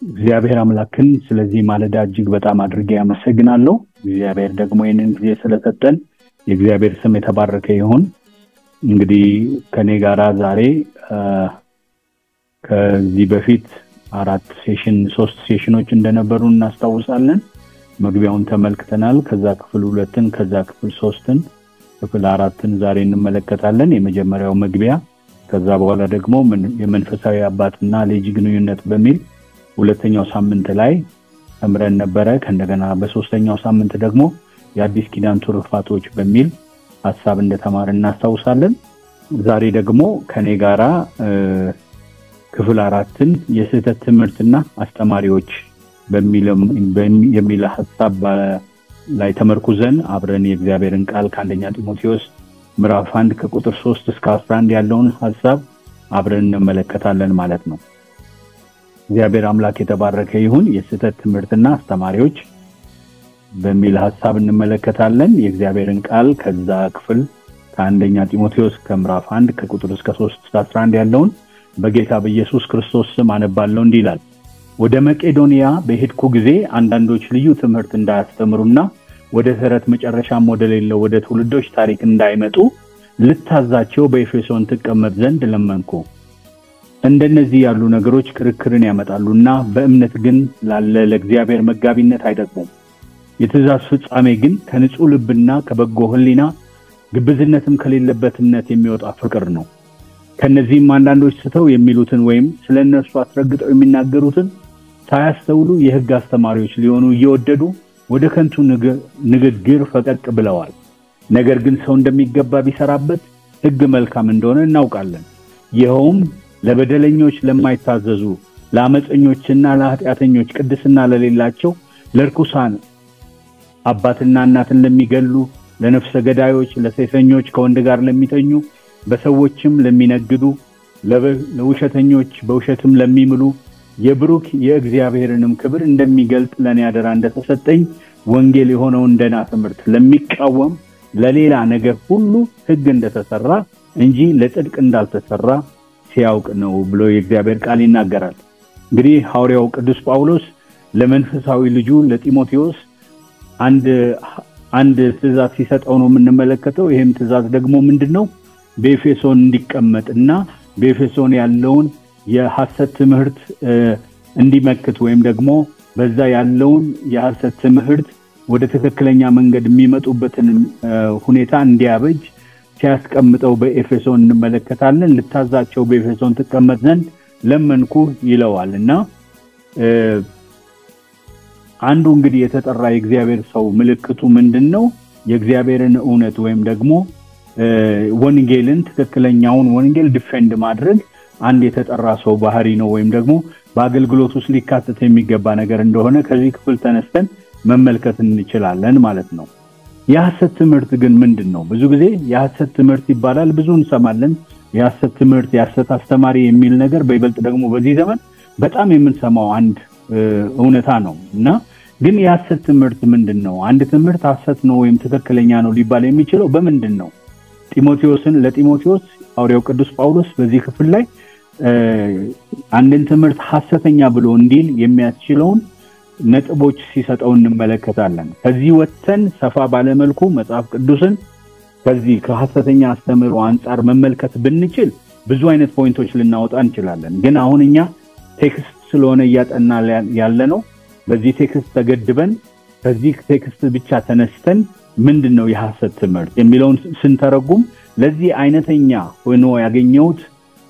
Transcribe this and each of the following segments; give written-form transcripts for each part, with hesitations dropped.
እግዚአብሔር አምላክን ስለዚህ ማለዳ እጅግ በጣም አድርጌ አመሰግናለሁ። እግዚአብሔር ደግሞ ይህንን ጊዜ ስለሰጠን የእግዚአብሔር ስም የተባረከ ይሁን። እንግዲህ ከኔ ጋራ ዛሬ ከዚህ በፊት 3 ሴሽኖች እንደነበሩ እናስታውሳለን። መግቢያውን ተመልክተናል። ከዛ ክፍል 2ን ከዛ ክፍል 3ን ክፍል 4ን ዛሬ እንመለከታለን። የመጀመሪያው መግቢያ፣ ከዛ በኋላ ደግሞ የመንፈሳዊ አባትና ልጅ ግንኙነት በሚል ሁለተኛው ሳምንት ላይ ተምረን ነበረ። ከእንደገና በሶስተኛው ሳምንት ደግሞ የአዲስ ኪዳን ትሩፋቶች በሚል ሐሳብ እንደተማርን እናስታውሳለን። ዛሬ ደግሞ ከኔ ጋራ ክፍል 4ን የስህተት ትምህርትና አስተማሪዎች በሚል ሐሳብ ላይ ተመርኩዘን አብረን የእግዚአብሔርን ቃል ከአንደኛ ጢሞቴዎስ ምዕራፍ 1 ከቁጥር 3 እስከ 11 ያለውን ሐሳብ አብረን እንመለከታለን ማለት ነው። እግዚአብሔር አምላክ የተባረከ ይሁን። የስህተት ትምህርትና አስተማሪዎች በሚል ሐሳብ እንመለከታለን። የእግዚአብሔርን ቃል ከዛ ክፍል ከአንደኛ ጢሞቴዎስ ከምዕራፍ 1 ከቁጥር 3 እስከ 11 ያለውን በጌታ በኢየሱስ ክርስቶስ ስም አነባለሁ። እንዲህ ይላል: ወደ መቄዶንያ በሄድኩ ጊዜ አንዳንዶች ልዩ ትምህርት እንዳያስተምሩና ወደ ተረት መጨረሻም ወደ ሌለው ወደ ትውልዶች ታሪክ እንዳይመጡ ልታዛቸው በኤፌሶን ተቀመጥ ዘንድ ለመንኩ። እንደነዚህ ያሉ ነገሮች ክርክርን ያመጣሉና በእምነት ግን ላለ ለእግዚአብሔር መጋቢነት አይጠቅሙም። የትእዛዝ ፍጻሜ ግን ከንጹህ ልብና ከበጎ ሕሊና ግብዝነትም ከሌለበት እምነት የሚወጣ ፍቅር ነው። ከነዚህም አንዳንዶች ስተው የሚሉትን ወይም ስለነሱ አስረግጠው የሚናገሩትን ሳያስተውሉ የሕግ አስተማሪዎች ሊሆኑ እየወደዱ ወደ ከንቱ ንግግር ፈቀቅ ብለዋል። ነገር ግን ሰው እንደሚገባ ቢሰራበት ሕግ መልካም እንደሆነ እናውቃለን። ይኸውም ለበደለኞች፣ ለማይታዘዙ፣ ለአመፀኞችና ለኃጢአተኞች፣ ቅድስና ለሌላቸው፣ ለርኩሳን፣ አባትና እናትን ለሚገሉ፣ ለነፍሰ ገዳዮች፣ ለሴሰኞች፣ ከወንድ ጋር ለሚተኙ፣ በሰዎችም ለሚነግዱ፣ ለውሸተኞች፣ በውሸትም ለሚምሉ፣ የብሩክ የእግዚአብሔርንም ክብር እንደሚገልጥ ለኔ አደራ እንደተሰጠኝ ወንጌል የሆነውን ደህና ትምህርት ለሚቃወም ለሌላ ነገር ሁሉ ሕግ እንደተሰራ እንጂ ለጽድቅ እንዳልተሰራ ሲያውቅ ነው ብሎ የእግዚአብሔር ቃል ይናገራል። እንግዲህ ሐዋርያው ቅዱስ ጳውሎስ ለመንፈሳዊ ልጁ ለጢሞቴዎስ አንድ ትእዛዝ ሲሰጠው ነው የምንመለከተው። ይሄም ትእዛዝ ደግሞ ምንድነው? በኤፌሶን እንዲቀመጥና በኤፌሶን ያለውን የሐሰት ትምህርት እንዲመክት ወይም ደግሞ በዛ ያለውን የሐሰት ትምህርት ወደ ትክክለኛ መንገድ የሚመጡበትን ሁኔታ እንዲያበጅ ሲያስቀምጠው በኤፌሶን እንመለከታለን። ልታዛቸው በኤፌሶን ተቀመጥ ዘንድ ለመንኩ ይለዋልና አንዱ እንግዲህ የተጠራ የእግዚአብሔር ሰው ምልክቱ ምንድነው? የእግዚአብሔርን እውነት ወይም ደግሞ ወንጌልን ትክክለኛውን ወንጌል ዲፌንድ ማድረግ አንድ የተጠራ ሰው ባህሪ ነው፣ ወይም ደግሞ በአገልግሎት ውስጥ ሊካተት የሚገባ ነገር እንደሆነ ከዚህ ክፍል ተነስተን መመልከት እንችላለን ማለት ነው። የሐሰት ትምህርት ግን ምንድነው? ብዙ ጊዜ የሐሰት ትምህርት ይባላል፣ ብዙ እንሰማለን። የሐሰት ትምህርት፣ የሐሰት አስተማሪ የሚል ነገር በይበልጥ ደግሞ በዚህ ዘመን በጣም የምንሰማው አንድ እውነታ ነው እና ግን የሐሰት ትምህርት ምንድነው? አንድ ትምህርት ሐሰት ነው ወይም ትክክለኛ ነው ሊባል የሚችለው በምንድነው? ለጢሞቴዎስ ሐዋርያው ቅዱስ ጳውሎስ በዚህ ክፍል ላይ አንድን ትምህርት ሐሰተኛ ብሎ እንዲል የሚያስችለውን ነጥቦች ሲሰጠው እንመለከታለን። ከዚህ ወጥተን ሰፋ ባለመልኩ መጽሐፍ ቅዱስን ከዚህ ከሐሰተኛ አስተምህሮ አንፃር መመልከት ብንችል ብዙ አይነት ፖይንቶች ልናወጣ እንችላለን። ግን አሁን እኛ ቴክስት ስለሆነ እያጠና ያለነው በዚህ ቴክስት ተገድበን ከዚህ ቴክስት ብቻ ተነስተን ምንድነው የሐሰት ትምህርት የሚለውን ስንተረጉም ለዚህ አይነተኛ ሆኖ ያገኘሁት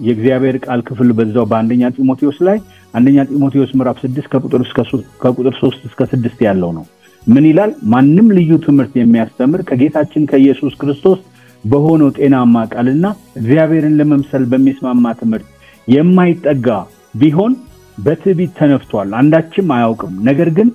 የእግዚአብሔር ቃል ክፍል በዛው በአንደኛ ጢሞቴዎስ ላይ አንደኛ ጢሞቴዎስ ምዕራፍ 6 ከቁጥር 3 እስከ 6 ያለው ነው። ምን ይላል? ማንም ልዩ ትምህርት የሚያስተምር ከጌታችን ከኢየሱስ ክርስቶስ በሆነው ጤናማ ቃልና እግዚአብሔርን ለመምሰል በሚስማማ ትምህርት የማይጠጋ ቢሆን በትዕቢት ተነፍቷል፣ አንዳችም አያውቅም። ነገር ግን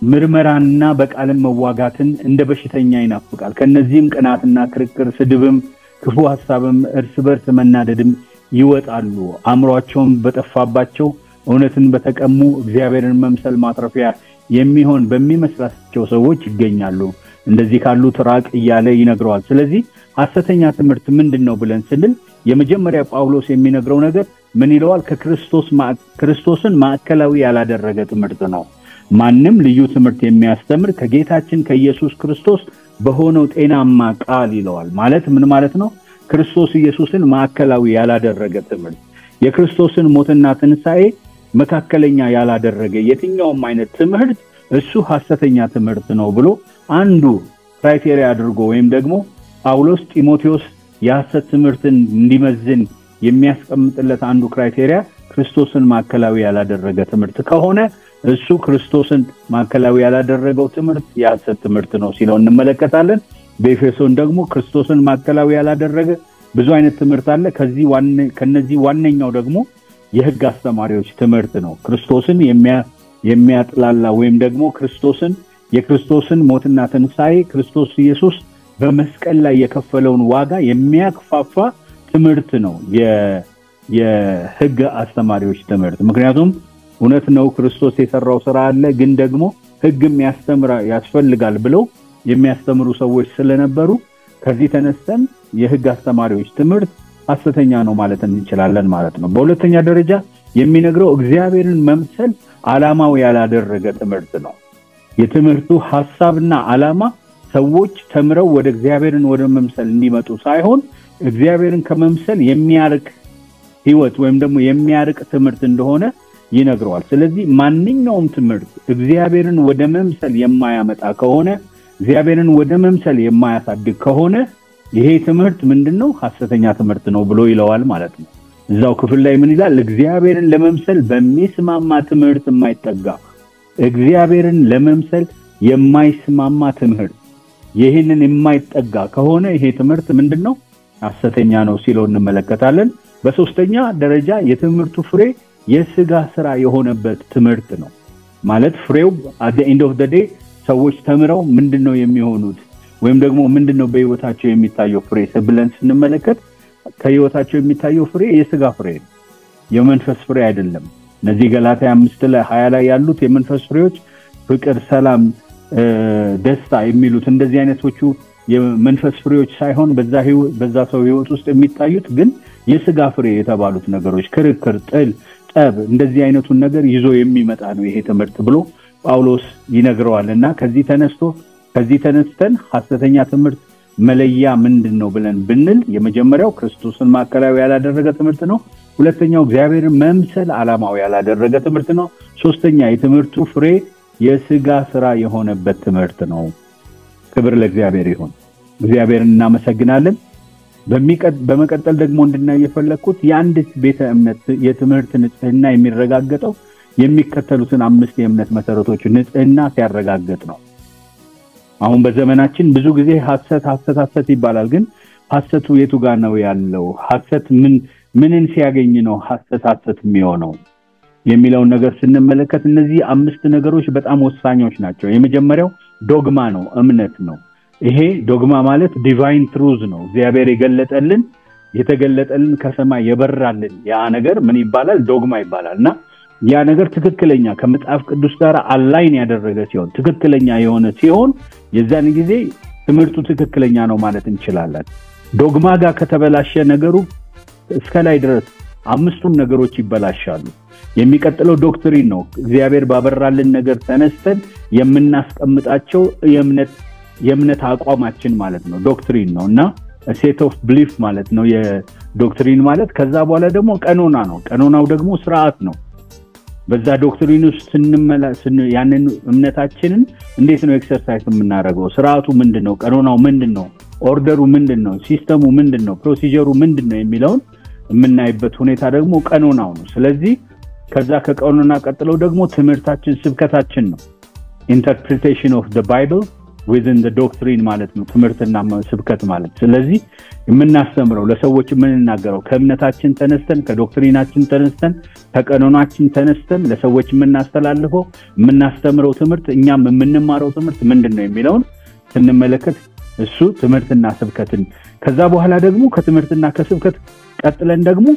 ምርመራንና በቃልም መዋጋትን እንደ በሽተኛ ይናፍቃል። ከነዚህም ቅናትና ክርክር፣ ስድብም፣ ክፉ ሐሳብም፣ እርስ በርስ መናደድም ይወጣሉ። አእምሮአቸውም በጠፋባቸው እውነትን በተቀሙ እግዚአብሔርን መምሰል ማትረፊያ የሚሆን በሚመስላቸው ሰዎች ይገኛሉ። እንደዚህ ካሉት ራቅ እያለ ይነግረዋል። ስለዚህ ሐሰተኛ ትምህርት ምንድነው ብለን ስንል የመጀመሪያ ጳውሎስ የሚነግረው ነገር ምን ይለዋል? ክርስቶስን ማዕከላዊ ያላደረገ ትምህርት ነው። ማንም ልዩ ትምህርት የሚያስተምር ከጌታችን ከኢየሱስ ክርስቶስ በሆነው ጤናማ ቃል ይለዋል። ማለት ምን ማለት ነው? ክርስቶስ ኢየሱስን ማዕከላዊ ያላደረገ ትምህርት፣ የክርስቶስን ሞትና ትንሣኤ መካከለኛ ያላደረገ የትኛውም አይነት ትምህርት እሱ ሐሰተኛ ትምህርት ነው ብሎ አንዱ ክራይቴሪያ አድርጎ ወይም ደግሞ ጳውሎስ ጢሞቴዎስ የሐሰት ትምህርትን እንዲመዝን የሚያስቀምጥለት አንዱ ክራይቴሪያ ክርስቶስን ማዕከላዊ ያላደረገ ትምህርት ከሆነ እሱ ክርስቶስን ማዕከላዊ ያላደረገው ትምህርት የሐሰት ትምህርት ነው ሲለው እንመለከታለን። በኤፌሶን ደግሞ ክርስቶስን ማዕከላዊ ያላደረገ ብዙ አይነት ትምህርት አለ። ከነዚህ ዋነኛው ደግሞ የሕግ አስተማሪዎች ትምህርት ነው። ክርስቶስን የሚያጥላላ ወይም ደግሞ የክርስቶስን ሞትና ትንሣኤ ክርስቶስ ኢየሱስ በመስቀል ላይ የከፈለውን ዋጋ የሚያክፋፋ ትምህርት ነው የሕግ አስተማሪዎች ትምህርት። ምክንያቱም እውነት ነው ክርስቶስ የሰራው ሥራ አለ፣ ግን ደግሞ ሕግም ያስፈልጋል ብለው የሚያስተምሩ ሰዎች ስለነበሩ ከዚህ ተነስተን የሕግ አስተማሪዎች ትምህርት ሐሰተኛ ነው ማለት እንችላለን ማለት ነው። በሁለተኛ ደረጃ የሚነግረው እግዚአብሔርን መምሰል ዓላማው ያላደረገ ትምህርት ነው። የትምህርቱ ሐሳብና ዓላማ ሰዎች ተምረው ወደ እግዚአብሔርን ወደ መምሰል እንዲመጡ ሳይሆን እግዚአብሔርን ከመምሰል የሚያርቅ ሕይወት ወይም ደግሞ የሚያርቅ ትምህርት እንደሆነ ይነግረዋል። ስለዚህ ማንኛውም ትምህርት እግዚአብሔርን ወደ መምሰል የማያመጣ ከሆነ፣ እግዚአብሔርን ወደ መምሰል የማያሳድግ ከሆነ ይሄ ትምህርት ምንድነው? ሐሰተኛ ትምህርት ነው ብሎ ይለዋል ማለት ነው። እዛው ክፍል ላይ ምን ይላል? እግዚአብሔርን ለመምሰል በሚስማማ ትምህርት የማይጠጋ እግዚአብሔርን ለመምሰል የማይስማማ ትምህርት ይሄንን የማይጠጋ ከሆነ ይሄ ትምህርት ምንድነው? ሐሰተኛ ነው ሲለው እንመለከታለን። በሶስተኛ ደረጃ የትምህርቱ ፍሬ የሥጋ ሥራ የሆነበት ትምህርት ነው። ማለት ፍሬው at the end of the day ሰዎች ተምረው ምንድነው የሚሆኑት ወይም ደግሞ ምንድነው በህይወታቸው የሚታየው ፍሬ ብለን ስንመለከት ከህይወታቸው የሚታየው ፍሬ የሥጋ ፍሬ ነው፣ የመንፈስ ፍሬ አይደለም። እነዚህ ገላትያ 5:20 ላይ ያሉት የመንፈስ ፍሬዎች ፍቅር፣ ሰላም፣ ደስታ የሚሉት እንደዚህ አይነቶቹ የመንፈስ ፍሬዎች ሳይሆን በዛ ሰው ህይወት ውስጥ የሚታዩት ግን የሥጋ ፍሬ የተባሉት ነገሮች ክርክር፣ ጥል፣ ጠብ እንደዚህ አይነቱን ነገር ይዞ የሚመጣ ነው ይሄ ትምህርት ብሎ ጳውሎስ ይነግረዋልና ከዚህ ተነስተን ሐሰተኛ ትምህርት መለያ ምንድነው ብለን ብንል የመጀመሪያው ክርስቶስን ማዕከላዊ ያላደረገ ትምህርት ነው። ሁለተኛው እግዚአብሔርን መምሰል ዓላማው ያላደረገ ትምህርት ነው። ሶስተኛ የትምህርቱ ፍሬ የሥጋ ሥራ የሆነበት ትምህርት ነው። ክብር ለእግዚአብሔር ይሁን። እግዚአብሔርን እናመሰግናለን። በመቀጠል ደግሞ እንድናይ የፈለኩት የአንድ ቤተ እምነት የትምህርት ንጽህና የሚረጋገጠው የሚከተሉትን 5 የእምነት መሰረቶች ንጽህና ሲያረጋግጥ ነው። አሁን በዘመናችን ብዙ ጊዜ ሐሰት ይባላል። ግን ሐሰቱ የቱ ጋር ነው ያለው? ሐሰት ምንን ሲያገኝ ነው ሐሰት የሚሆነው የሚለውን ነገር ስንመለከት እነዚህ 5 ነገሮች በጣም ወሳኞች ናቸው። የመጀመሪያው ዶግማ ነው፣ እምነት ነው። ይሄ ዶግማ ማለት ዲቫይን ትሩዝ ነው። እግዚአብሔር የተገለጠልን ከሰማይ የበራልን ያ ነገር ምን ይባላል? ዶግማ ይባላልና ያ ነገር ትክክለኛ ከመጽሐፍ ቅዱስ ጋር አላይን ያደረገ ሲሆን ትክክለኛ የሆነ ሲሆን የዛን ጊዜ ትምህርቱ ትክክለኛ ነው ማለት እንችላለን። ዶግማ ጋር ከተበላሸ ነገሩ እስከ ላይ ድረስ 5ቱም ነገሮች ይበላሻሉ። የሚቀጥለው ዶክትሪን ነው። እግዚአብሔር ባበራልን ነገር ተነስተን የምናስቀምጣቸው የእምነት አቋማችን ማለት ነው ዶክትሪን ነውና ሴት ኦፍ ብሊፍ ማለት ነው የዶክትሪን ማለት። ከዛ በኋላ ደግሞ ቀኖና ነው። ቀኖናው ደግሞ ስርዓት ነው። በዛ ዶክትሪን ውስጥ ያንን እምነታችንን እንዴት ነው ኤክሰርሳይዝ የምናደርገው? ስርዓቱ ምንድነው? ቀኖናው ምንድነው? ኦርደሩ ምንድነው? ሲስተሙ ምንድነው? ፕሮሲጀሩ ምንድነው የሚለውን የምናይበት ሁኔታ ደግሞ ቀኖናው ነው። ስለዚህ ከዛ ከቀኖና ቀጥለው ደግሞ ትምህርታችን ስብከታችን ነው። ኢንተርፕሪቴሽን ኦፍ ዘ ባይብል within the doctrine ማለት ነው ትምህርትና ስብከት ማለት። ስለዚህ የምናስተምረው ለሰዎች የምንናገረው ከእምነታችን ተነስተን ከዶክትሪናችን ተነስተን ከቀኖናችን ተነስተን ለሰዎች የምናስተምረው ትምህርት እኛም የምንማረው ትምህርት ምንድነው የሚለውን ስንመለከት እሱ ትምህርትና ስብከትን ከዛ በኋላ ደግሞ ከትምህርትና ከስብከት ቀጥለን ደግሞ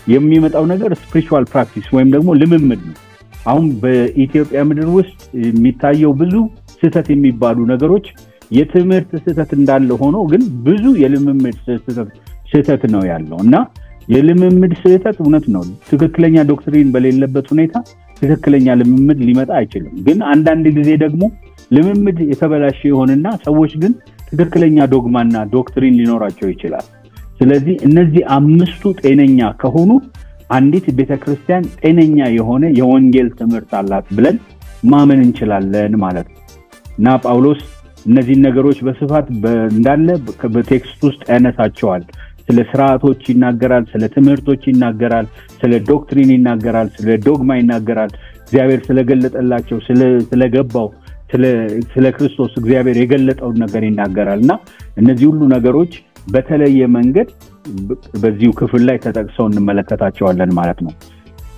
የሚመጣው ነገር ስፒሪቹዋል ፕራክቲስ ወይም ደግሞ ልምምድ ነው። አሁን በኢትዮጵያ ምድር ውስጥ የሚታየው ብዙ ስህተት የሚባሉ ነገሮች የትምህርት ስህተት እንዳለ ሆኖ ግን ብዙ የልምምድ ስህተት ነው ያለው እና የልምምድ ስህተት እውነት ነው። ትክክለኛ ዶክትሪን በሌለበት ሁኔታ ትክክለኛ ልምምድ ሊመጣ አይችልም። ግን አንዳንድ ጊዜ ደግሞ ልምምድ የተበላሸ ይሆንና ሰዎች ግን ትክክለኛ ዶግማና ዶክትሪን ሊኖራቸው ይችላል። ስለዚህ እነዚህ አምስቱ ጤነኛ ከሆኑ አንዲት ቤተክርስቲያን ጤነኛ የሆነ የወንጌል ትምህርት አላት ብለን ማመን እንችላለን ማለት ነው። እና ጳውሎስ እነዚህ ነገሮች በስፋት እንዳለ በቴክስት ውስጥ ያነሳቸዋል። ስለ ስርዓቶች ይናገራል፣ ስለ ትምህርቶች ይናገራል፣ ስለ ዶክትሪን ይናገራል፣ ስለ ዶግማ ይናገራል። እግዚአብሔር ስለገለጠላቸው ስለገባው ስለ ክርስቶስ እግዚአብሔር የገለጠውን ነገር ይናገራልና እነዚህ ሁሉ ነገሮች በተለየ መንገድ በዚሁ ክፍል ላይ ተጠቅሰው እንመለከታቸዋለን ማለት ነው።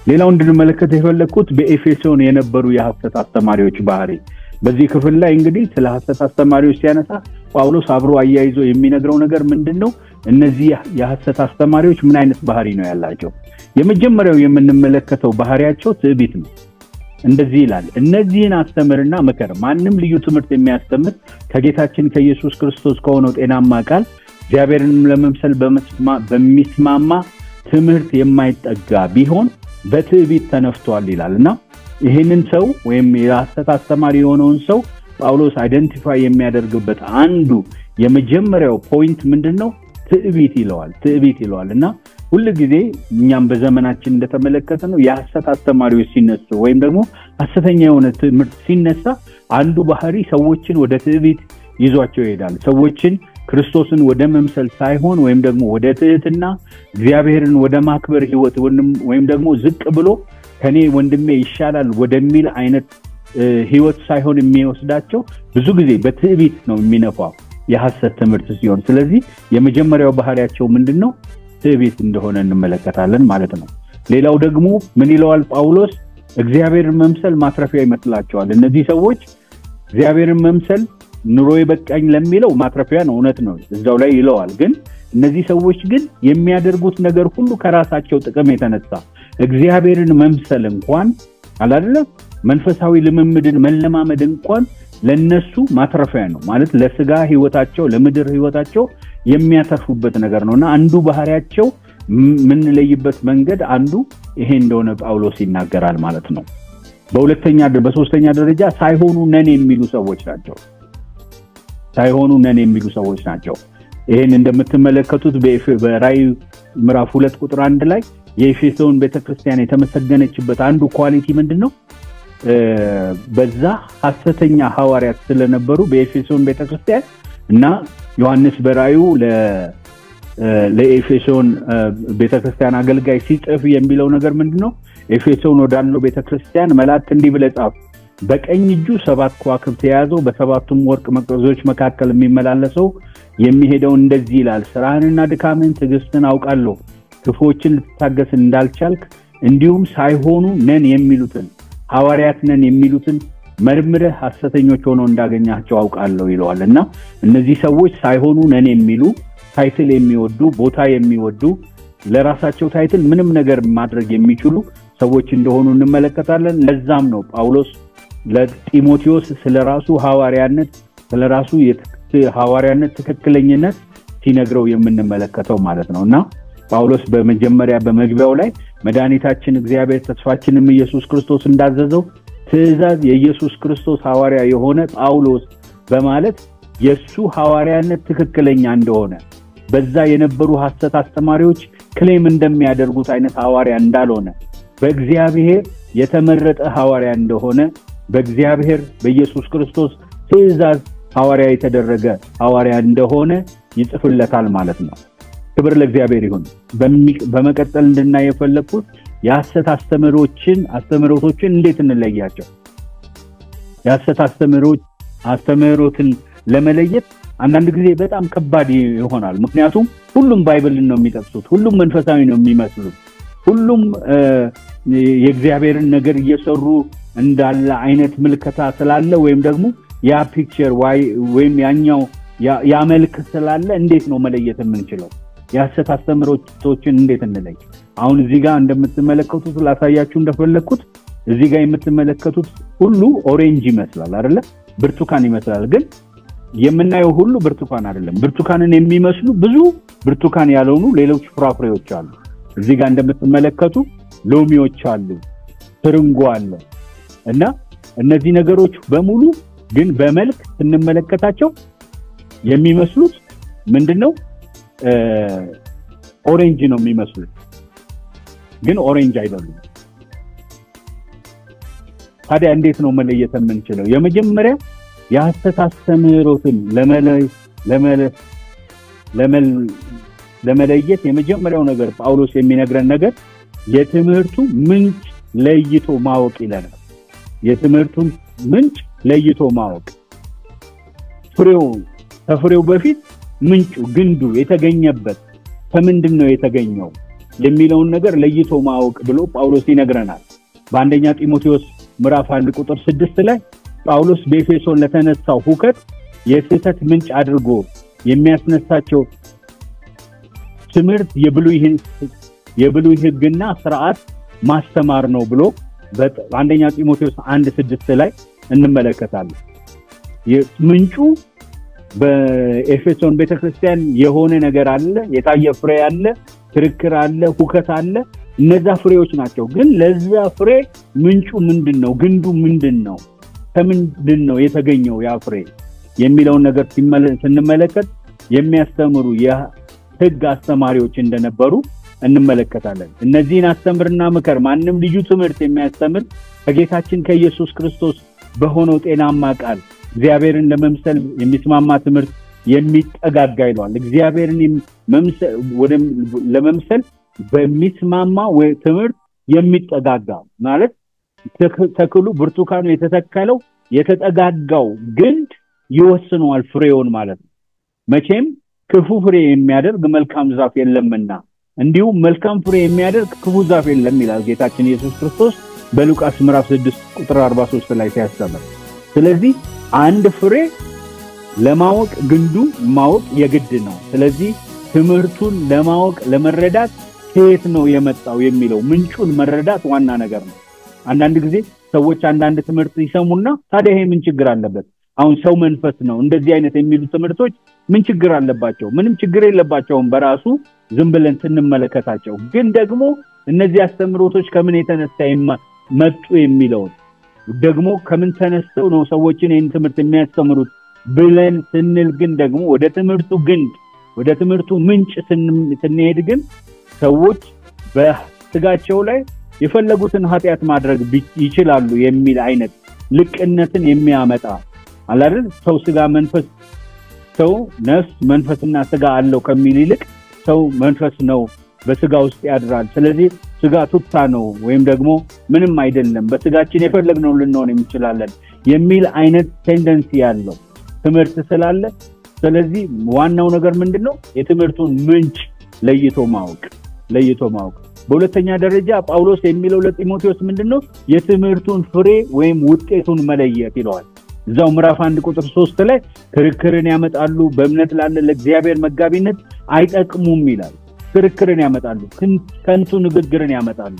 ሌላው እንድንመለከት የፈለኩት በኤፌሶን የነበሩ የሐሰት አስተማሪዎች ባህሪ። በዚህ ክፍል ላይ እንግዲህ ስለ ሐሰት አስተማሪዎች ሲያነሳ ጳውሎስ አብሮ አያይዞ የሚነግረው ነገር ምንድነው? እነዚህ የሐሰት አስተማሪዎች ምን አይነት ባህሪ ነው ያላቸው? የመጀመሪያው የምንመለከተው ባህሪያቸው ትዕቢት ነው። እንደዚህ ይላል፣ እነዚህን አስተምርና ምከር። ማንም ልዩ ትምህርት የሚያስተምር ከጌታችን ከኢየሱስ ክርስቶስ ከሆነው ጤናማ ቃል እግዚአብሔርን ለመምሰል በሚስማማ ትምህርት የማይጠጋ ቢሆን በትዕቢት ተነፍቷል ይላልና ይሄንን ሰው ወይም የሐሰት አስተማሪ የሆነውን ሰው ጳውሎስ አይደንቲፋይ የሚያደርግበት አንዱ የመጀመሪያው ፖይንት ምንድነው? ትዕቢት ይለዋልና ሁሉ ጊዜ እኛም በዘመናችን እንደተመለከተነው የሐሰት አስተማሪዎች ሲነሱ ወይም ደግሞ ሐሰተኛ የሆነ ትምህርት ሲነሳ አንዱ ባህሪ ሰዎችን ወደ ትዕቢት ይዟቸው ይሄዳል። ሰዎችን ክርስቶስን ወደ መምሰል ሳይሆን ወይም ደግሞ ወደ ትህትና እግዚአብሔርን ወደ ማክበር ህይወት ወይም ደግሞ ዝቅ ብሎ ከኔ ወንድሜ ይሻላል ወደሚል አይነት ህይወት ሳይሆን የሚወስዳቸው ብዙ ጊዜ በትዕቢት ነው የሚነፋው የሐሰት ትምህርት ሲሆን፣ ስለዚህ የመጀመሪያው ባህሪያቸው ምንድነው? ትዕቢት እንደሆነ እንመለከታለን ማለት ነው። ሌላው ደግሞ ምን ይለዋል ጳውሎስ? እግዚአብሔርን መምሰል ማትረፊያ ይመስላቸዋል። እነዚህ ሰዎች እግዚአብሔርን መምሰል ኑሮ ይበቃኝ ለሚለው ማትረፊያ ነው፣ እውነት ነው፣ እዛው ላይ ይለዋል። ግን እነዚህ ሰዎች ግን የሚያደርጉት ነገር ሁሉ ከራሳቸው ጥቅም የተነሳ እግዚአብሔርን መምሰል እንኳን አይደለ መንፈሳዊ ልምምድን መለማመድ እንኳን ለነሱ ማትረፊያ ነው ማለት ለስጋ ህይወታቸው ለምድር ህይወታቸው የሚያተርፉበት ነገር ነውና አንዱ ባህሪያቸው ምን ለይበት መንገድ አንዱ ይሄ እንደሆነ ጳውሎስ ይናገራል ማለት ነው። በሶስተኛ ደረጃ ሳይሆኑ ነን የሚሉ ሰዎች ናቸው። ይሄን እንደምትመለከቱት በራዕይ ምዕራፍ 2 ቁጥር 1 ላይ የኤፌሶን ቤተክርስቲያን የተመሰገነችበት አንዱ ኳሊቲ ምንድነው? በዛ ሐሰተኛ ሐዋርያት ስለነበሩ በኤፌሶን ቤተክርስቲያን እና ዮሐንስ በራዕዩ ለኤፌሶን ቤተክርስቲያን አገልጋይ ሲጽፍ የሚለው ነገር ምንድነው? ኤፌሶን ወዳለው ቤተክርስቲያን መልአክ እንዲህ ብለህ ጻፍ፣ በቀኝ እጁ 7 ከዋክብት የያዘው በሰባቱም ወርቅ መቅረዞች መካከል የሚመላለሰው የሚሄደው እንደዚህ ይላል፣ ስራህንና ድካምህን ትዕግስትን አውቃለሁ፣ ክፉዎችን ልትታገስ እንዳልቻልክ እንዲሁም ሳይሆኑ ነን የሚሉትን ሐዋርያት ነን የሚሉትን መርምረህ ሐሰተኞች ሆነው እንዳገኛቸው አውቃለሁ ይለዋልና እነዚህ ሰዎች ሳይሆኑ ነን የሚሉ ታይትል የሚወዱ ቦታ የሚወዱ ለራሳቸው ታይትል ምንም ነገር ማድረግ የሚችሉ ሰዎች እንደሆኑ እንመለከታለን። ለዛም ነው ጳውሎስ ለጢሞቴዎስ ስለራሱ ሐዋርያነት ትክክለኛነት ሲነግረው የምንመለከተው ማለት ነውና ጳውሎስ በመጀመሪያ በመግቢያው ላይ መድኃኒታችን እግዚአብሔር ተስፋችንም ኢየሱስ ክርስቶስ እንዳዘዘው ትእዛዝ የኢየሱስ ክርስቶስ ሐዋርያ የሆነ ጳውሎስ በማለት የሱ ሐዋርያነት ትክክለኛ እንደሆነ በዛ የነበሩ ሐሰት አስተማሪዎች ክሌም እንደሚያደርጉት አይነት ሐዋርያ እንዳልሆነ በእግዚአብሔር የተመረጠ ሐዋርያ እንደሆነ በእግዚአብሔር በኢየሱስ ክርስቶስ ትእዛዝ ሐዋርያ የተደረገ ሐዋርያ እንደሆነ ይጽፍለታል ማለት ነው። ክብር ለእግዚአብሔር ይሁን። በመቀጠል እንድናይ የፈለኩት የሐሰት አስተምሮቶችን እንዴት እንለያቸው? የሐሰት አስተምሮትን ለመለየት አንዳንድ ጊዜ በጣም ከባድ ይሆናል። ምክንያቱም ሁሉም ባይብልን ነው የሚጠቅሱት፣ ሁሉም መንፈሳዊ ነው የሚመስሉት፣ ሁሉም የእግዚአብሔርን ነገር እየሰሩ እንዳለ አይነት ምልከታ ስላለ ወይም ደግሞ ያ ፒክቸር ወይም ያኛው ያ መልክ ስላለ እንዴት ነው መለየት የምንችለው? የሐሰት አስተምሮቶችን እንዴት እንለይ? አሁን እዚህ ጋር እንደምትመለከቱት ላሳያችሁ እንደፈለኩት እዚህ ጋር የምትመለከቱት ሁሉ ኦሬንጅ ይመስላል አይደለ? ብርቱካን ይመስላል፣ ግን የምናየው ሁሉ ብርቱካን አይደለም። ብርቱካንን የሚመስሉ ብዙ ብርቱካን ያልሆኑ ሌሎች ፍራፍሬዎች አሉ። እዚህ ጋር እንደምትመለከቱ ሎሚዎች አሉ ትርንጎ አለ እና እነዚህ ነገሮች በሙሉ ግን በመልክ ስንመለከታቸው የሚመስሉት ምንድነው ኦሬንጅ ነው የሚመስሉት ግን ኦሬንጅ አይደሉም ታዲያ እንዴት ነው መለየት የምንችለው የመጀመሪያ የሐሰት አስተምህሮትን ለመለየት የመጀመሪያው ነገር ጳውሎስ የሚነግረን ነገር የትምህርቱ ምንጭ ለይቶ ማወቅ ይላል የትምህርቱን ምንጭ ለይቶ ማወቅ ፍሬው በፊት ምንጩ ግንዱ የተገኘበት ከምንድነው የተገኘው የሚለውን ነገር ለይቶ ማወቅ ብሎ ጳውሎስ ይነግረናል በአንደኛ ጢሞቴዎስ ምዕራፍ 1 ቁጥር 6 ላይ ጳውሎስ በኤፌሶን ለተነሳው ሁከት የስህተት ምንጭ አድርጎ የሚያስነሳቸው ትምህርት የብሉይ ሕግና ሥርዓት ማስተማር ነው ብሎ በአንደኛ ጢሞቴዎስ 1:6 ላይ እንመለከታለን ምንጩ በኤፌሶን ቤተክርስቲያን የሆነ ነገር አለ የታየ ፍሬ አለ ክርክር አለ ሁከት አለ እነዛ ፍሬዎች ናቸው ግን ለዛ ፍሬ ምንጩ ምንድነው ግንዱ ምንድነው ከምንድነው የተገኘው ያ ፍሬ የሚለውን ነገር ስንመለከት የሚያስተምሩ የሕግ አስተማሪዎች እንደነበሩ እንመለከታለን እነዚህን አስተምርና ምከር ማንንም ልዩ ትምህርት የሚያስተምር ከጌታችን ከኢየሱስ ክርስቶስ በሆነው ጤናማ ቃል እግዚአብሔርን ለመምሰል የሚስማማ ትምህርት የሚጠጋጋ ይሏል እግዚአብሔርን ለመምሰል በሚስማማ ትምህርት የሚጠጋጋ ማለት ተክሉ ብርቱካኑ የተተከለው የተጠጋጋው ግንድ ይወስነዋል ፍሬውን ማለት ነው መቼም ክፉ ፍሬ የሚያደርግ መልካም ዛፍ የለምና እንዲሁም መልካም ፍሬ የሚያደርግ ክፉ ዛፍ የለም ይላል ጌታችን ኢየሱስ ክርስቶስ በሉቃስ ምዕራፍ 6 ቁጥር 43 ላይ ሲያስተምር ስለዚህ አንድ ፍሬ ለማወቅ ግንዱ ማወቅ የግድ ነው ስለዚህ ትምህርቱን ለማወቅ ለመረዳት ከየት ነው የመጣው የሚለው ምንጩን መረዳት ዋና ነገር ነው አንዳንድ ጊዜ ሰዎች አንዳንድ ትምህርት ይሰሙና ታዲያ ይሄ ምን ችግር አለበት አሁን ሰው መንፈስ ነው እንደዚህ አይነት የሚሉ ትምህርቶች ምን ችግር አለባቸው ምንም ችግር የለባቸውም በራሱ ዝም ብለን ስንመለከታቸው ግን ደግሞ እነዚህ አስተምሮቶች ከምን የተነሳ መጡ የሚለው ደግሞ ከምን ተነስተው ነው ሰዎችን ይህን ትምህርት የሚያስተምሩት ብለን ስንል ግን ደግሞ ወደ ትምህርቱ ምንጭ ስንሄድ ግን ሰዎች በስጋቸው ላይ የፈለጉትን ኃጢያት ማድረግ ይችላሉ የሚል አይነት ልቅነትን የሚያመጣ አላረን ሰው ስጋ መንፈስ ሰው ነፍስ መንፈስና ስጋ አለው ከሚል ይልቅ ሰው መንፈስ ነው በስጋ ውስጥ ያድራል ስለዚህ ስጋ ቱታ ነው ወይም ደግሞ ምንም አይደለም በስጋችን የፈለግነው ልንሆን እንችላለን የሚል አይነት ቴንደንሲ ያለው ትምህርት ስላለ ስለዚህ ዋናው ነገር ምንድነው የትምህርቱን ምንጭ ለይቶ ማወቅ በሁለተኛ ደረጃ ጳውሎስ የሚለው ለጢሞቴዎስ ምንድነው የትምህርቱን ፍሬ ወይም ውጤቱን መለየት ይለዋል እዛው ምዕራፍ 1 ቁጥር 3 ላይ ክርክርን ያመጣሉ በእምነት ላለ ለእግዚአብሔር መጋቢነት አይጠቅሙም ይላል ክርክርን ያመጣሉ ከንቱ ንግግርን ያመጣሉ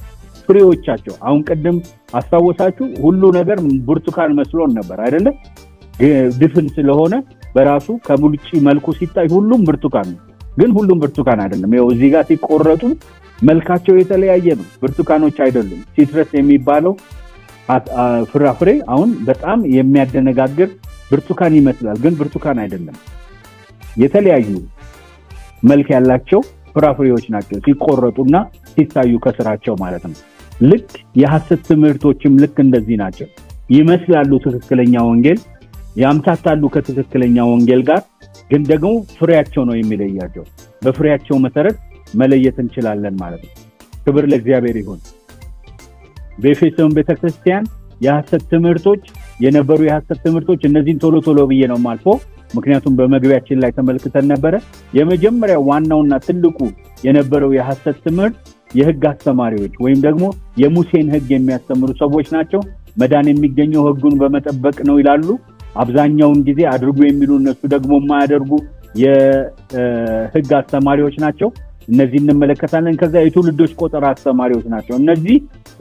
ፍሬዎቻቸው አሁን ቀደም አስተዋወሳችሁ ሁሉ ነገር ብርቱካን መስሎን ነበር አይደለ ድፍን ስለሆነ በራሱ ከሙልጪ መልኩ ሲታይ ሁሉም ብርቱካን ነው ግን ሁሉም ብርቱካን አይደለም ይኸው እዚህ ጋር ሲቆረጡ መልካቸው የተለያየ ነው ብርቱካኖች አይደሉም ሲትረስ የሚባለው ፍራፍሬ አሁን በጣም የሚያደነጋግር ብርቱካን ይመስላል ግን ብርቱካን አይደለም የተለያዩ መልክ ያላቸው ፍራፍሬዎች ናቸው ሲቆረጡና ሲታዩ ከስራቸው ማለት ነው ልክ የሐሰት ትምህርቶችም ልክ እንደዚህ ናቸው ይመስላሉ ትክክለኛ ወንጌል ያምታታሉ ከትክክለኛ ወንጌል ጋር ግን ደግሞ ፍሬያቸው ነው የሚለያቸው በፍሬያቸው መሰረት መለየት እንችላለን ማለት ነው ክብር ለእግዚአብሔር ይሁን በኤፌሶን ቤተክርስቲያን የሐሰት ትምህርቶች የነበሩ የሐሰት ትምህርቶች እነዚህን ቶሎ ብዬ ነው ማልፎ ምክንያቱም በመግቢያችን ላይ ተመልክተን ነበር የመጀመሪያው ዋናውና ትልቁ የነበረው የሐሰት ትምህርት የሕግ አስተማሪዎች ወይም ደግሞ የሙሴን ሕግ የሚያስተምሩ ሰዎች ናቸው መዳን የሚገኘው ሕጉን በመጠበቅ ነው ይላሉ አብዛኛውን ጊዜ አድርጉ የሚሉ እነሱ ደግሞ የማያደርጉ የሕግ አስተማሪዎች ናቸው እነዚህ እንመለከታለን ከዛ የትውልዶች ቆጠራ አስተማሪዎች ናቸው እነዚህ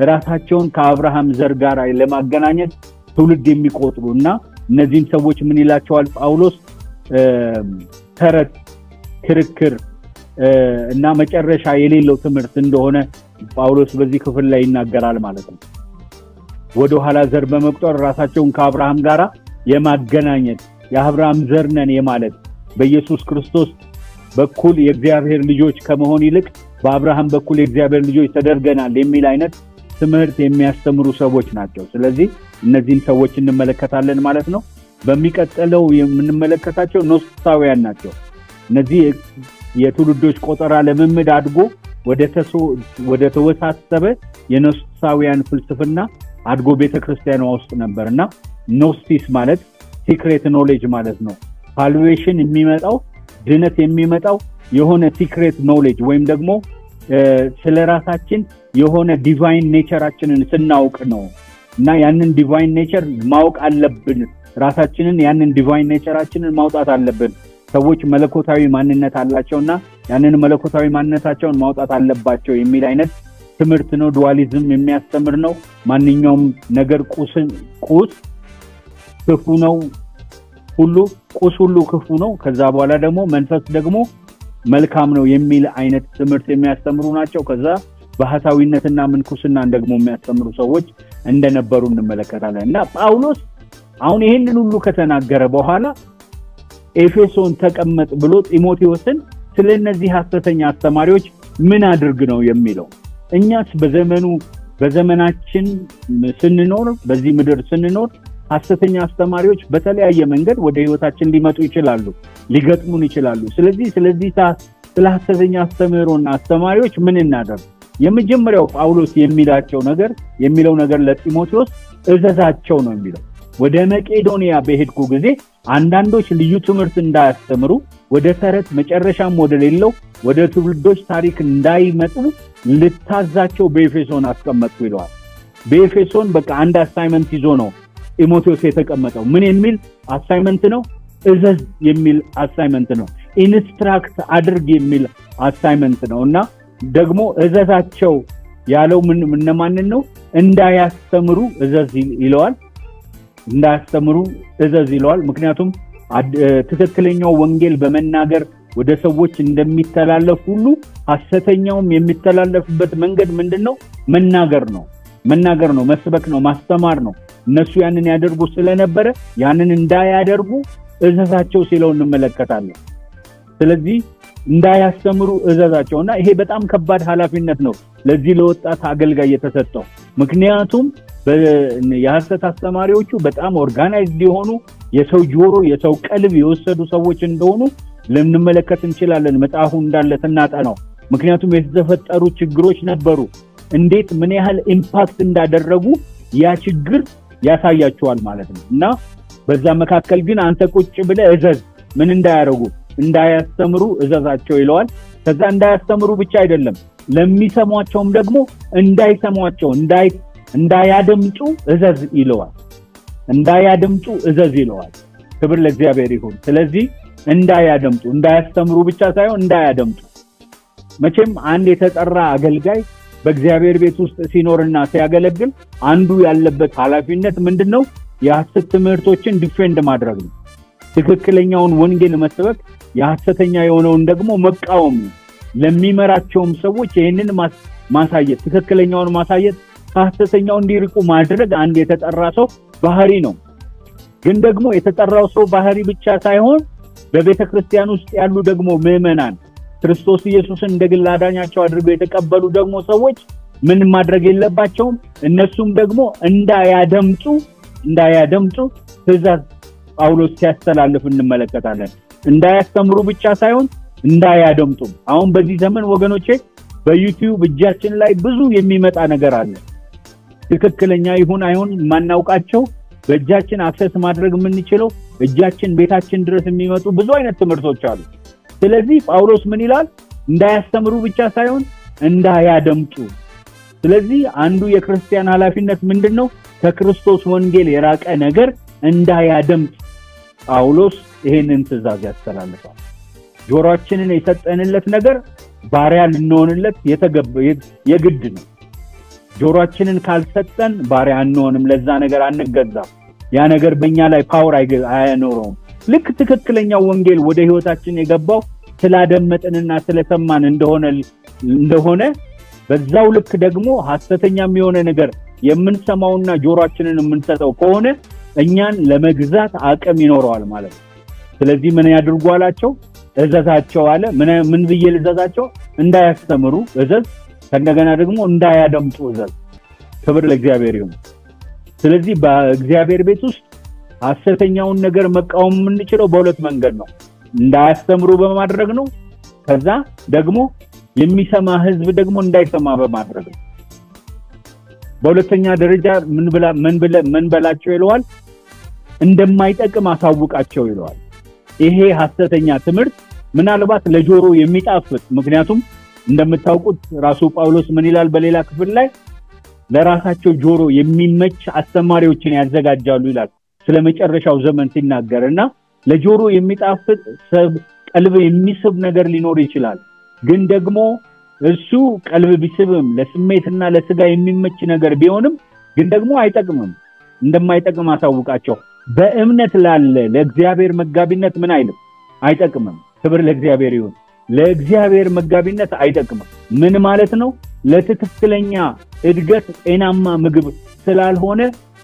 ራሳቸውን ከአብርሃም ዘር ጋር ለማገናኘት ትውልድ የሚቆጥሩና እነዚህን ሰዎች ምን ይላቸዋል ጳውሎስ ተረት ክርክር እና መጨረሻ የሌለው ትምህርት እንደሆነ ጳውሎስ በዚህ ክፍል ላይ ይናገራል ማለት ነው። ወደ ኋላ ዘር በመቁጠር ራሳቸውን ከአብርሃም ጋራ የማገናኘት የአብርሃም ዘር ነን የማለት በኢየሱስ ክርስቶስ በኩል የእግዚአብሔር ልጆች ከመሆን ይልቅ በአብርሃም በኩል የእግዚአብሔር ልጆች ተደርገናል የሚል አይነት ትምህርት የሚያስተምሩ ሰዎች ናቸው። ስለዚህ እነዚህን ሰዎች እንመለከታለን ማለት ነው። በሚቀጥለው የምንመለከታቸው ኖስታውያን ናቸው። እነዚህ የትውልዶች ቆጠራ ለምምድ አድጎ ወደ ተወሳሰበ የኖስታውያን ፍልስፍና አድጎ ቤተክርስቲያኗ ውስጥ ነበርና ኖስቲስ ማለት ሲክሬት ኖሌጅ ማለት ነው። ሳልቬሽን የሚመጣው ድነት የሚመጣው የሆነ ሲክሬት ኖሌጅ ወይም ደግሞ ስለራሳችን የሆነ ዲቫይን ኔቸራችንን ስናውቅ ነው እና ያንን ዲቫይን ኔቸር ማወቅ አለብን። ራሳችንን ያንን ዲቫይን ኔቸራችንን ማውጣት አለብን። ሰዎች መለኮታዊ ማንነት አላቸውና ያንን መለኮታዊ ማንነታቸውን ማውጣት አለባቸው የሚል አይነት ትምህርት ነው። ዱዋሊዝም የሚያስተምር ነው። ማንኛውም ነገር ቁስ ክፉ ነው፣ ቁስ ሁሉ ክፉ ነው፣ ከዛ በኋላ ደግሞ መንፈስ ደግሞ መልካም ነው የሚል አይነት ትምህርት የሚያስተምሩ ናቸው። ከዛ ባህታዊነትና ምንኩስናን ደግሞ የሚያስተምሩ ሰዎች እንደነበሩ እንመለከታለን። እና ጳውሎስ አሁን ይሄንን ሁሉ ከተናገረ በኋላ ኤፌሶን ተቀመጥ ብሎ ጢሞቴዎስን ስለነዚህ ሐሰተኛ አስተማሪዎች ምን አድርግ ነው የሚለው። እኛስ በዘመናችን ስንኖር በዚህ ምድር ስንኖር ሐሰተኛ አስተማሪዎች በተለያየ መንገድ ወደ ህይወታችን ሊመጡ ይችላሉ፣ ሊገጥሙን ይችላሉ። ስለዚህ ስለ ሐሰተኛ አስተምሮና አስተማሪዎች ምን እናደርግ? የመጀመሪያው ጳውሎስ የሚለው ነገር ለጢሞቴዎስ እዘዛቸው ነው የሚለው። ወደ መቄዶንያ በሄድኩ ጊዜ አንዳንዶች ልዩ ትምህርት እንዳያስተምሩ ወደ ተረት መጨረሻም ወደ ሌለው ወደ ትውልዶች ታሪክ እንዳይመጡ ልታዛቸው በኤፌሶን አስቀመጥኩ ይለዋል። በኤፌሶን በቃ አንድ አሳይመንት ይዞ ነው ጢሞቴዎስ የተቀመጠው። ምን የሚል አሳይመንት ነው? እዘዝ የሚል አሳይመንት ነው። ኢንስትራክት አድርግ የሚል አሳይመንት ነው። እና ደግሞ እዘዛቸው ያለው እነማንን ነው? እንዳያስተምሩ እዘዝ ይለዋል። እንዳያስተምሩ እዘዝ ይለዋል። ምክንያቱም ትክክለኛው ወንጌል በመናገር ወደ ሰዎች እንደሚተላለፍ ሁሉ ሐሰተኛውም የሚተላለፍበት መንገድ ምንድነው? መናገር ነው፣ መስበክ ነው፣ ማስተማር ነው። እነሱ ያንን ያደርጉ ስለነበረ ያንን እንዳያደርጉ እዘዛቸው ሲለው እንመለከታለን። ስለዚህ እንዳያስተምሩ እዘዛቸውና ይሄ በጣም ከባድ ኃላፊነት ነው ለዚህ ለወጣት አገልጋይ የተሰጠው። ምክንያቱም የሐሰት አስተማሪዎቹ በጣም ኦርጋናይዝድ የሆኑ የሰው ጆሮ የሰው ቀልብ የወሰዱ ሰዎች እንደሆኑ ልንመለከት እንችላለን። መጽሐፉ እንዳለ ተናጠናው። ምክንያቱም የተፈጠሩ ችግሮች ነበሩ። እንዴት ምን ያህል ኢምፓክት እንዳደረጉ ያ ችግር ያሳያቸዋል ማለት ነው። እና በዛ መካከል ግን አንተ ቁጭ ብለህ እዘዝ፣ ምን እንዳያስተምሩ እዘዛቸው ይለዋል። ከዛ እንዳያስተምሩ ብቻ አይደለም ለሚሰሟቸውም ደግሞ እንዳይሰሟቸው እንዳያደምጡ እዘዝ ይለዋል። ክብር ለእግዚአብሔር ይሁን። ስለዚህ እንዳያስተምሩ ብቻ ሳይሆን እንዳያደምጡ። መቼም አንድ የተጠራ አገልጋይ በእግዚአብሔር ቤት ውስጥ ሲኖርና ሲያገለግል አንዱ ያለበት ኃላፊነት ምንድነው? የሐሰት ትምህርቶችን ዲፌንድ ማድረግ ነው። ትክክለኛውን ወንጌል መስበክ፣ የሐሰተኛ የሆነውን ደግሞ መቃወም ነው። ለሚመራቸውም ሰዎች ይሄንን ማሳየት፣ ትክክለኛውን ማሳየት፣ ከሐሰተኛው እንዲርቁ ማድረግ አንድ የተጠራ ሰው ባህሪ ነው። ግን ደግሞ የተጠራው ሰው ባህሪ ብቻ ሳይሆን በቤተክርስቲያን ውስጥ ያሉ ደግሞ ምዕመናን ክርስቶስ ኢየሱስን እንደግል አዳኛቸው አድርገው የተቀበሉ ደግሞ ሰዎች ምን ማድረግ የለባቸውም? እነሱም ደግሞ እንዳያደምጡ ትእዛዝ ጳውሎስ ሲያስተላልፍ እንመለከታለን። እንዳያስተምሩ ብቻ ሳይሆን እንዳያደምጡ። አሁን በዚህ ዘመን ወገኖቼ በዩቲዩብ እጃችን ላይ ብዙ የሚመጣ ነገር አለ። ትክክለኛ ይሁን አይሁን ማናውቃቸው በእጃችን አክሰስ ማድረግ የምንችለው እጃችን ቤታችን ድረስ የሚመጡ ብዙ አይነት ትምህርቶች አሉ። ስለዚህ ጳውሎስ ምን ይላል? እንዳያስተምሩ ብቻ ሳይሆን እንዳያደምጡ። ስለዚህ አንዱ የክርስቲያን ኃላፊነት ምንድነው? ከክርስቶስ ወንጌል የራቀ ነገር እንዳያደምጥ ጳውሎስ ይሄንን ትእዛዝ ያስተላልፋል። ጆሮአችንን የሰጠንለት ነገር ባሪያ ልንሆንለት የግድ ነው። ጆሮአችንን ካልሰጠን ባሪያ አንሆንም፣ ለዛ ነገር አንገዛም። ያ ነገር በእኛ ላይ ፓወር አያኖረውም። ልክ ትክክለኛው ወንጌል ወደ ህይወታችን የገባው ስላደመጥንና ስለሰማን እንደሆነ በዛው ልክ ደግሞ ሐሰተኛም የሆነ ነገር የምንሰማውና ጆሮአችንን የምንሰጠው ከሆነ እኛን ለመግዛት አቅም ይኖረዋል ማለት ነው። ስለዚህ ምን ያድርጉ አላቸው? እዘዛቸው አለ። ምን ብዬ ልዘዛቸው? እንዳያስተምሩ እዘዝ፣ እንደገና ደግሞ እንዳያደምጡ እዘዝ። ክብር ለእግዚአብሔር ይሁን። ስለዚህ በእግዚአብሔር ቤት ውስጥ ሐሰተኛውን ነገር መቃወም የምንችለው በሁለት መንገድ ነው። እንዳያስተምሩ በማድረግ ነው። ከዛ ደግሞ የሚሰማ ህዝብ ደግሞ እንዳይሰማ በማድረግ ነው። በሁለተኛ ደረጃ ምን በላቸው ይለዋል? እንደማይጠቅም አሳውቃቸው ይለዋል። ይሄ ሐሰተኛ ትምህርት ምናልባት ለጆሮ የሚጣፍጥ ምክንያቱም እንደምታውቁት ራሱ ጳውሎስ ምን ይላል በሌላ ክፍል ላይ ለራሳቸው ጆሮ የሚመች አስተማሪዎችን ያዘጋጃሉ ይላል ስለመጨረሻው ዘመን ሲናገርና ለጆሮ የሚጣፍጥ ቀልብ የሚስብ ነገር ሊኖር ይችላል። ግን ደግሞ እሱ ቀልብ ቢስብም ለስሜትና ለስጋ የሚመች ነገር ቢሆንም ግን ደግሞ አይጠቅምም። እንደማይጠቅም አሳውቃቸው። በእምነት ላለ ለእግዚአብሔር መጋቢነት ምን አይልም? አይጠቅምም። ክብር ለእግዚአብሔር ይሁን። ለእግዚአብሔር መጋቢነት አይጠቅምም። ምን ማለት ነው? ለትክክለኛ እድገት ጤናማ ምግብ ስላልሆነ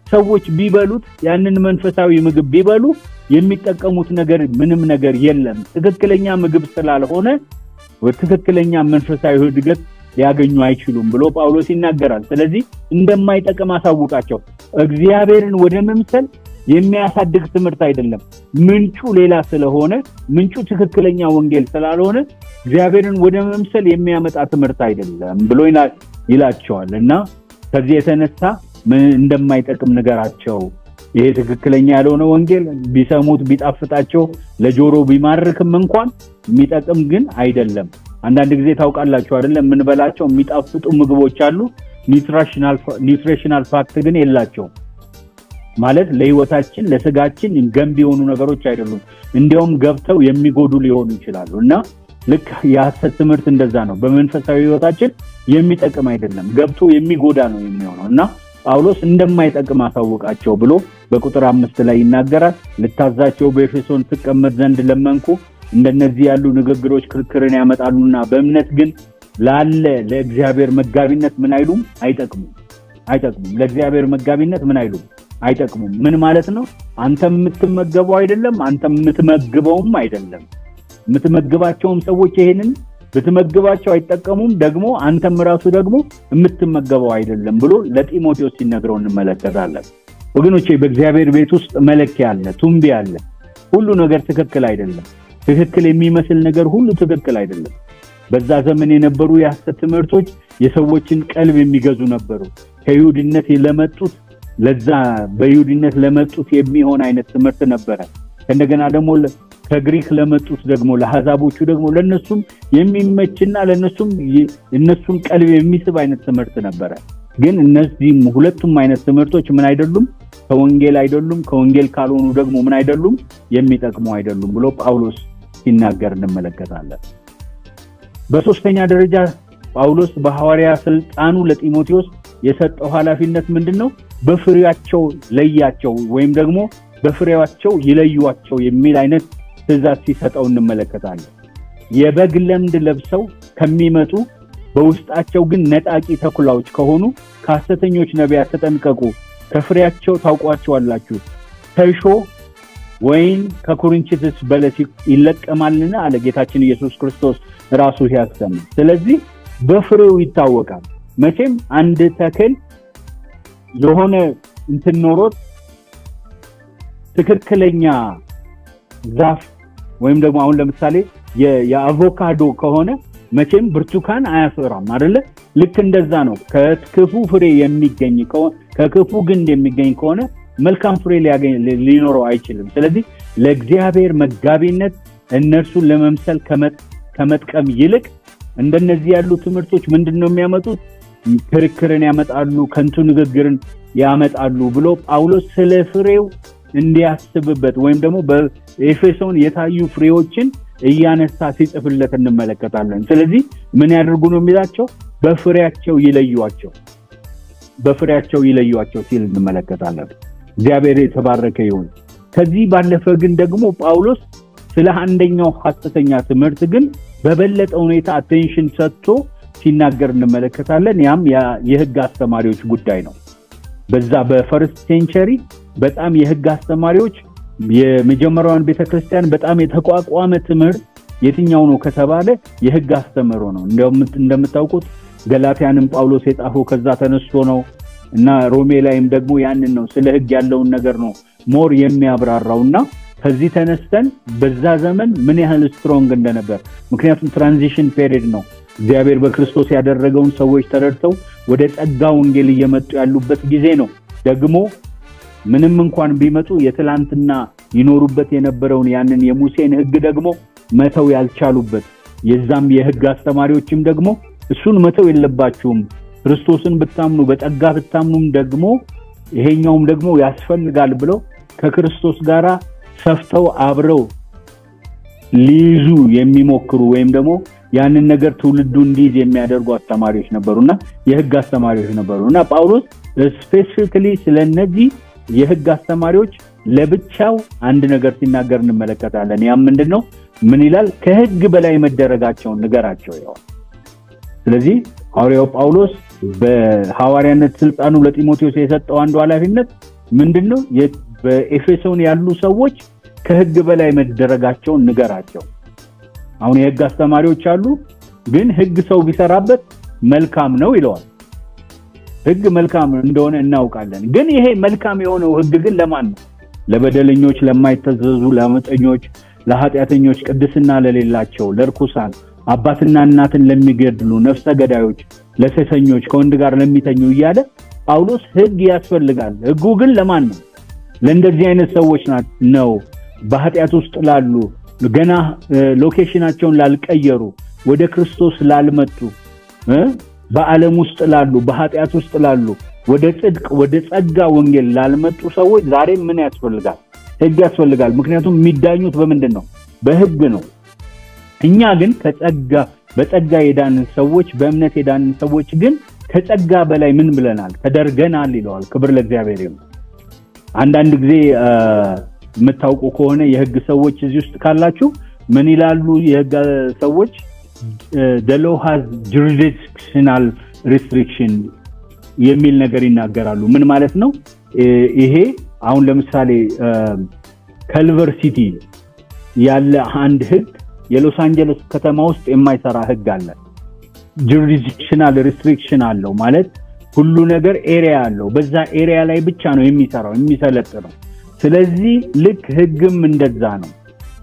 ሰዎች ቢበሉት ያንን መንፈሳዊ ምግብ ቢበሉ የሚጠቀሙት ነገር ምንም ነገር የለም። ትክክለኛ ምግብ ስላልሆነ ወትክክለኛ መንፈሳዊ እድገት ሊያገኙ አይችሉም ብሎ ጳውሎስ ይናገራል። ስለዚህ እንደማይጠቅም አሳውቃቸው። እግዚአብሔርን ወደ መምሰል የሚያሳድግ ትምህርት አይደለም። ምንጩ ሌላ ስለሆነ ምንጩ ትክክለኛ ወንጌል ስላልሆነ እግዚአብሔርን ወደ መምሰል የሚያመጣ ትምህርት አይደለም ብሎ ይላቸዋልና ከዚህ የተነሳ እንደማይጠቅም ነገራቸው። ይሄ ትክክለኛ ያልሆነ ወንጌል ቢሰሙት ቢጣፍጣቸው ለጆሮ ቢማርክም እንኳን የሚጠቅም ግን አይደለም። አንዳንድ ጊዜ ታውቃላችሁ አይደለም ምን በላቸው የሚጣፍጡ ምግቦች አሉ ኒውትሪሽናል ፋክት ግን የላቸው ማለት ለህይወታችን ለስጋችን ገንቢ የሆኑ ነገሮች አይደሉም። እንዲያውም ገብተው የሚጎዱ ሊሆኑ ይችላሉና ልክ የሐሰት ትምህርት እንደዛ ነው። በመንፈሳዊ ህይወታችን የሚጠቅም አይደለም ገብቶ የሚጎዳ ነው የሚሆነውና ጳውሎስ እንደማይጠቅም አሳውቃቸው ብሎ በቁጥር 5 ላይ ይናገራል። ልታዛቸው በኤፌሶን ተቀመጥ ዘንድ ለመንኩ። እንደነዚህ ያሉ ንግግሮች ክርክርን ያመጣሉና በእምነት ግን ላለ ለእግዚአብሔር መጋቢነት ምን አይሉም? አይጠቅሙም። ለእግዚአብሔር መጋቢነት ምን አይሉም? አይጠቅሙም። ምን ማለት ነው? አንተም የምትመገበው አይደለም፣ አንተም የምትመግበውም አይደለም። የምትመግባቸውም ሰዎች ይሄንን ብትመግባቸው አይጠቀሙም፣ ደግሞ አንተም ራሱ ደግሞ የምትመገበው አይደለም ብሎ ለጢሞቴዎስ ሲነግረው እንመለከታለን። ወገኖቼ በእግዚአብሔር ቤት ውስጥ መለኪያ አለ፣ ቱምቢ አለ። ሁሉ ነገር ትክክል አይደለም። ትክክል የሚመስል ነገር ሁሉ ትክክል አይደለም። በዛ ዘመን የነበሩ የሐሰት ትምህርቶች የሰዎችን ቀልብ የሚገዙ ነበሩ። ከይሁድነት ለመጡት ለዛ በይሁድነት ለመጡት የሚሆን አይነት ትምህርት ነበረ። እንደገና ደግሞ ከግሪክ ለመጡት ደግሞ ለሐዛቦቹ ደግሞ ለነሱም የሚመችና ለነሱም እነሱን ቀልብ የሚስብ አይነት ትምህርት ነበረ። ግን እነዚህም ሁለቱም አይነት ትምህርቶች ምን አይደሉም? ከወንጌል አይደሉም። ከወንጌል ካልሆኑ ደግሞ ምን አይደሉም? የሚጠቅሙ አይደሉም ብሎ ጳውሎስ ሲናገር እንመለከታለን። በሶስተኛ ደረጃ ጳውሎስ በሐዋርያ ስልጣኑ ለጢሞቴዎስ የሰጠው ኃላፊነት ምንድነው? በፍሬያቸው ለያቸው ወይም ደግሞ በፍሬያቸው ይለዩዋቸው የሚል አይነት ትእዛዝ ሲሰጠው እንመለከታለን። የበግ ለምድ ለብሰው ከሚመጡ በውስጣቸው ግን ነጣቂ ተኩላዎች ከሆኑ ከሐሰተኞች ነቢያት ተጠንቀቁ። ከፍሬያቸው ታውቋቸዋላችሁ። ከእሾ ወይን ከኩርንችትስ በለስ ይለቀማልና አለ ጌታችን ኢየሱስ ክርስቶስ ራሱ ሲያስተምር። ስለዚህ በፍሬው ይታወቃል። መቼም አንድ ተክል የሆነ ኖሮት ትክክለኛ ዛፍ ወይም ደግሞ አሁን ለምሳሌ የአቮካዶ ከሆነ መቼም ብርቱካን አያፈራም አይደለ? ልክ እንደዛ ነው። ከክፉ ፍሬ የሚገኝ ከሆነ ከክፉ ግንድ የሚገኝ ከሆነ መልካም ፍሬ ሊኖረው አይችልም። ስለዚህ ለእግዚአብሔር መጋቢነት እነርሱን ለመምሰል ከመጥቀም ይልቅ እንደነዚህ ያሉ ትምህርቶች ምንድነው የሚያመጡት? ክርክርን ያመጣሉ፣ ከንቱ ንግግርን ያመጣሉ ብሎ ጳውሎስ ስለ ፍሬው እንዲያስብበት ወይም ደግሞ በኤፌሶን የታዩ ፍሬዎችን እያነሳ ሲጽፍለት እንመለከታለን። ስለዚህ ምን ያደርጉ ነው የሚላቸው? በፍሬያቸው ይለዩዋቸው ሲል እንመለከታለን። እግዚአብሔር የተባረከ ይሁን። ከዚህ ባለፈ ግን ደግሞ ጳውሎስ ስለ አንደኛው ሐሰተኛ ትምህርት ግን በበለጠ ሁኔታ አቴንሽን ሰጥቶ ሲናገር እንመለከታለን። ያም የሕግ አስተማሪዎች ጉዳይ ነው። በዛ በፈርስት ሴንቸሪ በጣም የሕግ አስተማሪዎች የመጀመሪያውን ቤተክርስቲያን በጣም የተቋቋመ ትምህርት የትኛው ነው ከተባለ የሕግ አስተምሮ ነው። እንደምታውቁት ገላትያንም ጳውሎስ የጻፈው ከዛ ተነስቶ ነው እና ሮሜ ላይም ደግሞ ያንን ነው ስለ ሕግ ያለውን ነገር ነው ሞር የሚያብራራውና ከዚህ ተነስተን በዛ ዘመን ምን ያህል ስትሮንግ እንደነበር ምክንያቱም ትራንዚሽን ፔሪድ ነው። እግዚአብሔር በክርስቶስ ያደረገውን ሰዎች ተረድተው ወደ ጸጋ ወንጌል እየመጡ ያሉበት ጊዜ ነው። ደግሞ ምንም እንኳን ቢመጡ የትላንትና ይኖሩበት የነበረውን ያንን የሙሴን ሕግ ደግሞ መተው ያልቻሉበት የዛም የሕግ አስተማሪዎችም ደግሞ እሱን መተው የለባችሁም ክርስቶስን ብታምኑ በጸጋ ብታምኑም ደግሞ ይሄኛውም ደግሞ ያስፈልጋል ብለው ከክርስቶስ ጋራ ሰፍተው አብረው ሊይዙ የሚሞክሩ ወይም ደግሞ ያንን ነገር ትውልዱ እንዲይዝ የሚያደርጉ አስተማሪዎች ነበሩና የሕግ አስተማሪዎች ነበሩና ጳውሎስ ስፔሲፊካሊ ስለነዚህ የሕግ አስተማሪዎች ለብቻው አንድ ነገር ሲናገር እንመለከታለን። ያም ምንድነው? ምን ይላል? ከሕግ በላይ መደረጋቸውን ንገራቸው ይላል። ስለዚህ ሐዋርያው ጳውሎስ በሐዋርያነት ስልጣኑ ለጢሞቴዎስ የሰጠው አንዱ ኃላፊነት ምንድነው? በኤፌሶን ያሉ ሰዎች ከሕግ በላይ መደረጋቸውን ንገራቸው። አሁን የሕግ አስተማሪዎች አሉ፣ ግን ሕግ ሰው ቢሰራበት መልካም ነው ይለዋል። ሕግ መልካም እንደሆነ እናውቃለን። ግን ይሄ መልካም የሆነው ሕግ ግን ለማን ነው? ለበደለኞች፣ ለማይተዘዙ፣ ለአመፀኞች፣ ለኃጢአተኞች፣ ቅድስና ለሌላቸው፣ ለርኩሳን፣ አባትና እናትን ለሚገድሉ፣ ነፍሰ ገዳዮች፣ ለሴሰኞች፣ ከወንድ ጋር ለሚተኙ እያለ ጳውሎስ ሕግ ያስፈልጋል። ሕጉ ግን ለማን ነው? ለእንደዚህ አይነት ሰዎች ነው። በኃጢአት ውስጥ ላሉ፣ ገና ሎኬሽናቸውን ላልቀየሩ፣ ወደ ክርስቶስ ላልመጡ፣ በዓለም ውስጥ ላሉ፣ በኃጢአት ውስጥ ላሉ፣ ወደ ጽድቅ ወደ ጸጋ ወንጌል ላልመጡ ሰዎች ዛሬ ምን ያስፈልጋል? ሕግ ያስፈልጋል። ምክንያቱም የሚዳኙት በምንድን ነው? በሕግ ነው። እኛ ግን በጸጋ የዳንን ሰዎች፣ በእምነት የዳንን ሰዎች ግን ከጸጋ በላይ ምን ብለናል? ተደርገናል ይለዋል። ክብር ለእግዚአብሔር ይሁን። አንዳንድ ጊዜ የምታውቁ ከሆነ የሕግ ሰዎች እዚህ ውስጥ ካላችሁ ምን ይላሉ? የሕግ ሰዎች the law has jurisdictional restriction የሚል ነገር ይናገራሉ። ምን ማለት ነው? ይሄ አሁን ለምሳሌ ከልቨር ሲቲ ያለ አንድ ሕግ የሎስ አንጀለስ ከተማ ውስጥ የማይሰራ ሕግ አለ። jurisdictional restriction አለው ማለት ሁሉ ነገር ኤሪያ አለው። በዛ ኤሪያ ላይ ብቻ ነው የሚሰራው የሚሰለጥነው። ስለዚህ ልክ ሕግም እንደዛ ነው።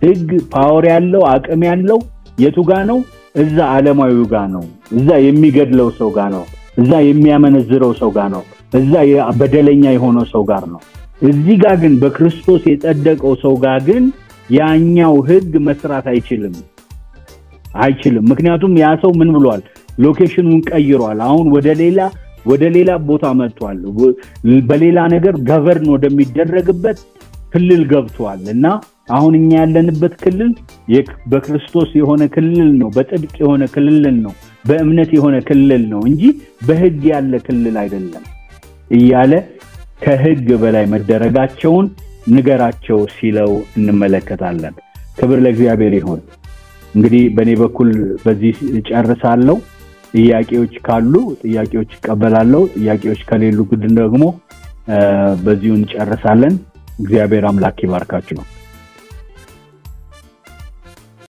ሕግ ፓወር ያለው አቅም ያለው የቱ ጋር ነው? እዛ ዓለማዊው ጋር ነው። እዛ የሚገድለው ሰው ጋር ነው። እዛ የሚያመነዝረው ሰው ጋር ነው። እዛ በደለኛ የሆነው ሰው ጋር ነው። እዚህ ጋር ግን በክርስቶስ የጸደቀው ሰው ጋር ግን ያኛው ሕግ መስራት አይችልም። ምክንያቱም ያ ሰው ምን ብሏል? ሎኬሽኑን ቀይሯል። አሁን ወደ ሌላ ቦታ መጥቷል። በሌላ ነገር ገቨርን ወደሚደረግበት ክልል ገብቷል እና አሁን እኛ ያለንበት ክልል በክርስቶስ የሆነ ክልል ነው፣ በጽድቅ የሆነ ክልል ነው፣ በእምነት የሆነ ክልል ነው እንጂ በሕግ ያለ ክልል አይደለም እያለ ከሕግ በላይ መደረጋቸውን ንገራቸው ሲለው እንመለከታለን። ክብር ለእግዚአብሔር ይሁን። እንግዲህ በእኔ በኩል በዚህ ጨርሳለሁ። ጥያቄዎች ካሉ ጥያቄዎች እቀበላለሁ። ጥያቄዎች ከሌሉ ግን ደግሞ በዚሁ እንጨርሳለን። እግዚአብሔር አምላክ ይባርካችሁ ነው።